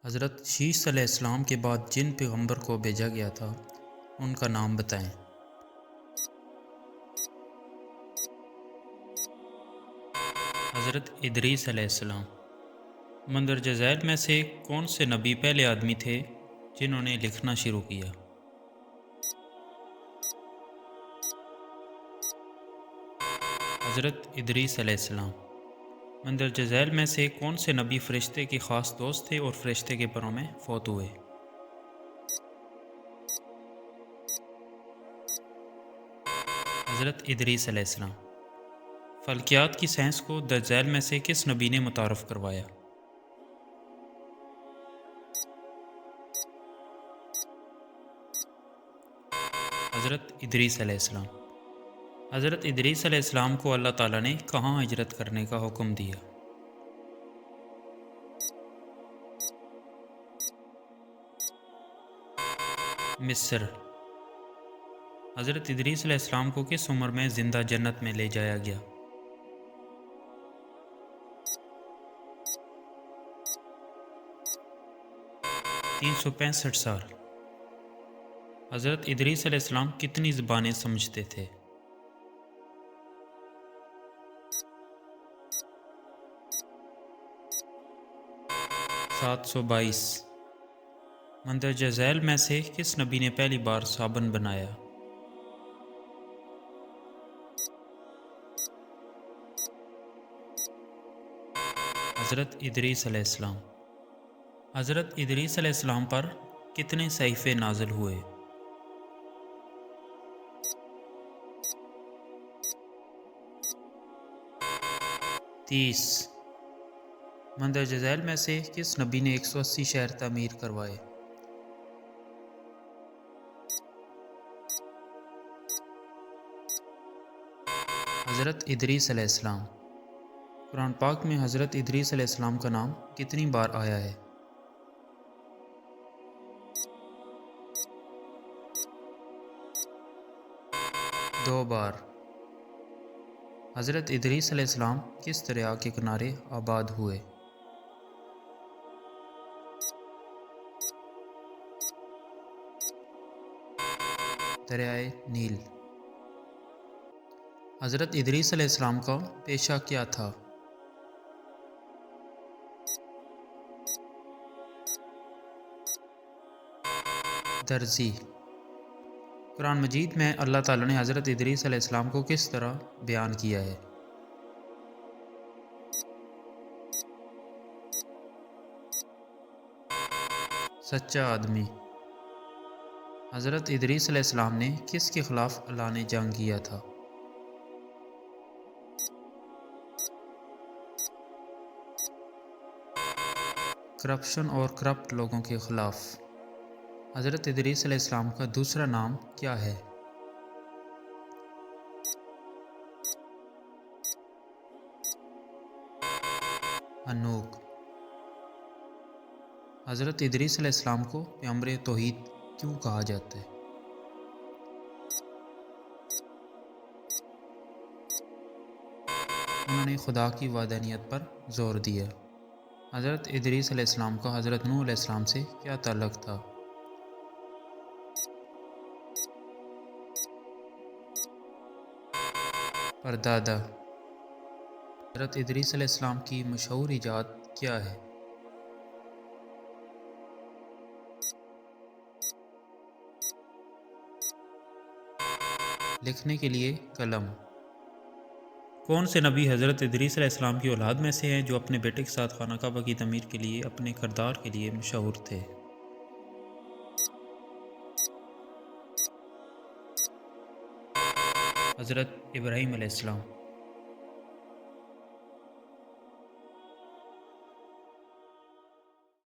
حضرت شیس علیہ السلام کے بعد جن پیغمبر کو بھیجا گیا تھا ان کا نام بتائیں۔ حضرت ادریس علیہ السلام۔ مندرجہ ذیل میں سے کون سے نبی پہلے آدمی تھے جنہوں نے لکھنا شروع کیا؟ حضرت ادریس علیہ السلام۔ مندرجہ ذیل میں سے کون سے نبی فرشتے کے خاص دوست تھے اور فرشتے کے پروں میں فوت ہوئے؟ حضرت ادریس علیہ السلام۔ فلکیات کی سائنس کو درج ذیل میں سے کس نبی نے متعارف کروایا؟ حضرت ادریس علیہ السلام۔ حضرت ادریس علیہ السلام کو اللہ تعالیٰ نے کہاں ہجرت کرنے کا حکم دیا؟ مصر۔ حضرت ادریس علیہ السلام کو کس عمر میں زندہ جنت میں لے جایا گیا؟ تین سو 65 سال۔ حضرت ادریس علیہ السلام کتنی زبانیں سمجھتے تھے؟ سات سو 22۔ مندرجہ ذیل میں سے کس نبی نے پہلی بار صابن بنایا؟ حضرت ادریس علیہ السلام۔ حضرت ادریس علیہ السلام پر کتنے صحیفے نازل ہوئے؟ 30۔ مندرجہ ذیل میں سے کس نبی نے 180 شہر تعمیر کروائے؟ حضرت ادریس علیہ السلام۔ قرآن پاک میں حضرت ادریس علیہ السلام کا نام کتنی بار آیا ہے؟ 2 بار۔ حضرت ادریس علیہ السلام کس دریا کے کنارے آباد ہوئے؟ دریائے نیل۔ حضرت ادریس علیہ السلام کا پیشہ کیا تھا؟ درزی۔ قرآن مجید میں اللہ تعالیٰ نے حضرت ادریس علیہ السلام کو کس طرح بیان کیا ہے؟ سچا آدمی۔ حضرت ادریس علیہ السلام نے کس کے خلاف اعلان جنگ کیا تھا؟ کرپشن اور کرپٹ لوگوں کے خلاف۔ حضرت ادریس علیہ السلام کا دوسرا نام کیا ہے؟ ہنوک۔ حضرت ادریس علیہ السلام کو پیغمبر توحید کیوں کہا جاتا ہے؟ انہوں نے خدا کی وحدانیت پر زور دیا۔ حضرت ادریس علیہ السلام کا حضرت نوح علیہ السلام سے کیا تعلق تھا؟ پردادا۔ حضرت ادریس علیہ السلام کی مشہور ایجاد کیا ہے؟ لکھنے کے لیے قلم۔ کون سے نبی حضرت ادریس علیہ السلام کی اولاد میں سے ہیں جو اپنے بیٹے کے ساتھ خانہ کعبہ کی تعمیر کے لیے اپنے کردار کے لیے مشہور تھے؟ حضرت ابراہیم علیہ السلام۔